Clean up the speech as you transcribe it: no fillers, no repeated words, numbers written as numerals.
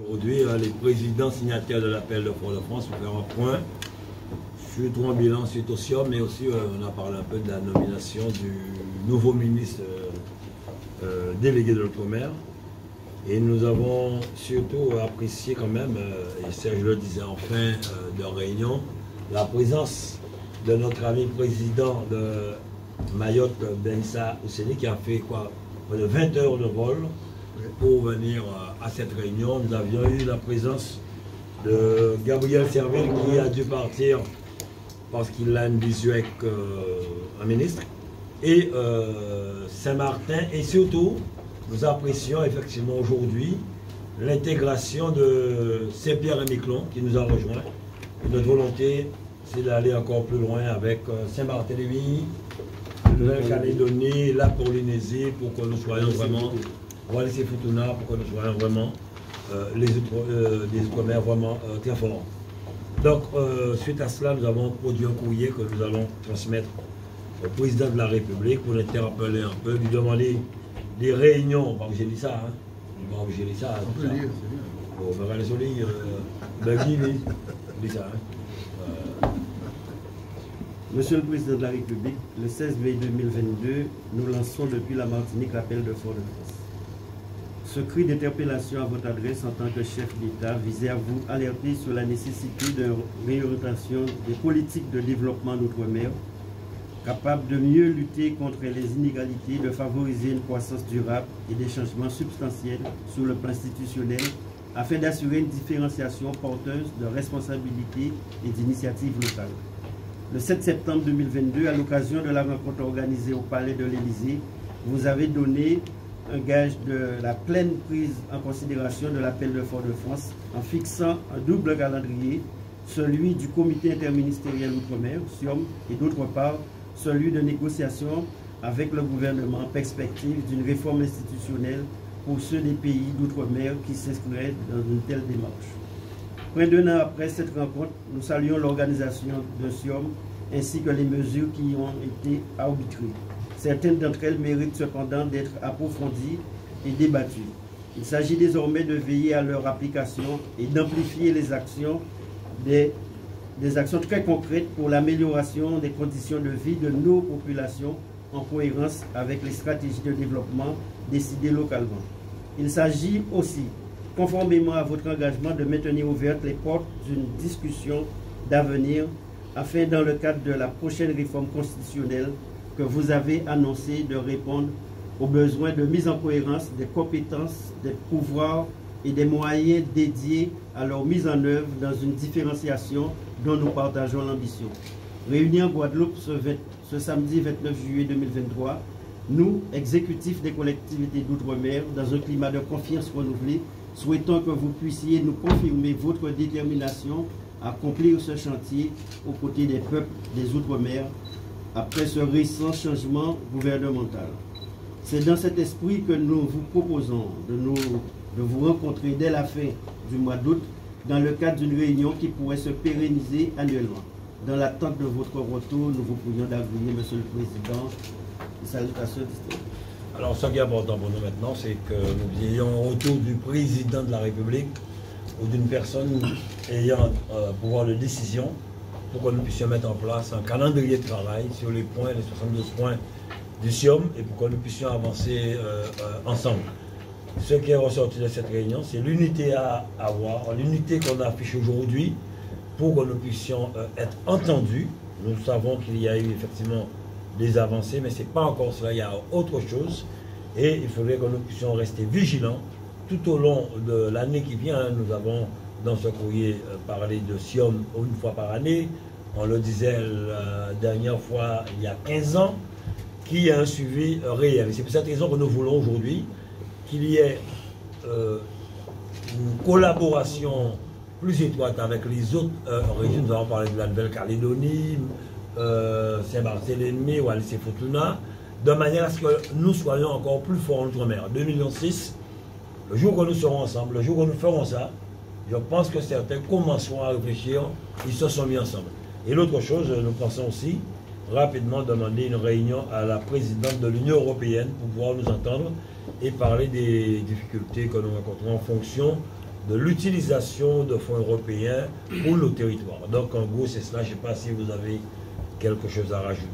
Aujourd'hui, les présidents signataires de l'appel de Fort-de-France vont faire un point sur un bilan suite au SIOM, mais aussi on a parlé un peu de la nomination du nouveau ministre délégué de l'Outre-mer. Et nous avons surtout apprécié quand même, et Serge le disait en fin de réunion, la présence de notre ami président de Mayotte, Benissa Ousseni, qui a fait quoi, près de 20 heures de vol pour venir à cette réunion. Nous avions eu la présence de Gabriel Serville qui a dû partir parce qu'il a une vision avec un ministre, et Saint-Martin, et surtout nous apprécions effectivement aujourd'hui l'intégration de Saint-Pierre et Miquelon qui nous a rejoints. Et notre volonté, c'est d'aller encore plus loin avec Saint-Barthélemy, Nouvelle-Calédonie, la Polynésie, pour que nous soyons vraiment, Wallis-et-Futuna, pour que nous soyons vraiment des Outre-mer vraiment très forts. Donc, suite à cela, nous avons produit un courrier que nous allons transmettre au président de la République pour l'interpeller un peu, lui demander des réunions. Bah, j'ai dit ça, hein. Bah, j'ai dit ça. On peut lire, c'est bien. Bon, on va aller sur ligne. Dit ça, hein. Monsieur le Président de la République, le 16 mai 2022, nous lançons depuis la Martinique l'appel de Fort-de-France. Ce cri d'interpellation à votre adresse en tant que chef d'État visait à vous alerter sur la nécessité de réorientation des politiques de développement d'outre-mer, capable de mieux lutter contre les inégalités, de favoriser une croissance durable et des changements substantiels sur le plan institutionnel, afin d'assurer une différenciation porteuse de responsabilités et d'initiatives locales. Le 7 septembre 2022, à l'occasion de la rencontre organisée au Palais de l'Élysée, vous avez donné un gage de la pleine prise en considération de l'appel de Fort-de-France en fixant un double calendrier, celui du comité interministériel Outre-mer, SIOM, et d'autre part, celui de négociation avec le gouvernement en perspective d'une réforme institutionnelle pour ceux des pays d'outre-mer qui s'inscriraient dans une telle démarche. Près d'un an après cette rencontre, nous saluons l'organisation de SIOM ainsi que les mesures qui y ont été arbitrées. Certaines d'entre elles méritent cependant d'être approfondies et débattues. Il s'agit désormais de veiller à leur application et d'amplifier les actions, des actions très concrètes pour l'amélioration des conditions de vie de nos populations en cohérence avec les stratégies de développement décidées localement. Il s'agit aussi, conformément à votre engagement, de maintenir ouvertes les portes d'une discussion d'avenir afin, dans le cadre de la prochaine réforme constitutionnelle que vous avez annoncé, de répondre aux besoins de mise en cohérence des compétences, des pouvoirs et des moyens dédiés à leur mise en œuvre dans une différenciation dont nous partageons l'ambition. Réunis en Guadeloupe ce samedi 29 juillet 2023, nous, exécutifs des collectivités d'outre-mer, dans un climat de confiance renouvelée, souhaitons que vous puissiez nous confirmer votre détermination à accomplir ce chantier aux côtés des peuples des outre-mer après ce récent changement gouvernemental. C'est dans cet esprit que nous vous proposons de vous rencontrer dès la fin du mois d'août dans le cadre d'une réunion qui pourrait se pérenniser annuellement. Dans l'attente de votre retour, nous vous prions d'agréer, Monsieur le Président. Salutations. Alors, ce qui est important pour nous maintenant, c'est que nous ayons un retour du président de la République ou d'une personne ayant pouvoir de décision pour que nous puissions mettre en place un calendrier de travail sur les points, les 72 points du SIOM, et pour que nous puissions avancer ensemble. Ce qui est ressorti de cette réunion, c'est l'unité à avoir, l'unité qu'on affiche aujourd'hui pour que nous puissions être entendus. Nous savons qu'il y a eu effectivement des avancées, mais ce n'est pas encore cela, il y a autre chose. Et il faudrait que nous puissions rester vigilants tout au long de l'année qui vient. Nous avons dans ce courrier parlé de SIOM une fois par année. On le disait la dernière fois, il y a 15 ans, qu'il y a un suivi réel. C'est pour cette raison que nous voulons aujourd'hui qu'il y ait une collaboration plus étroite avec les autres régions. Nous avons parlé de la Nouvelle-Calédonie, Saint-Barthélemy, Wallis-et-Futuna, de manière à ce que nous soyons encore plus forts en Outre-mer. 2,6 millions, le jour que nous serons ensemble, le jour où nous ferons ça, je pense que certains commenceront à réfléchir, ils se sont mis ensemble. Et l'autre chose, nous pensons aussi rapidement demander une réunion à la présidente de l'Union européenne pour pouvoir nous entendre et parler des difficultés que nous rencontrons en fonction de l'utilisation de fonds européens pour nos territoires. Donc en gros, c'est cela. Je ne sais pas si vous avez quelque chose à rajouter.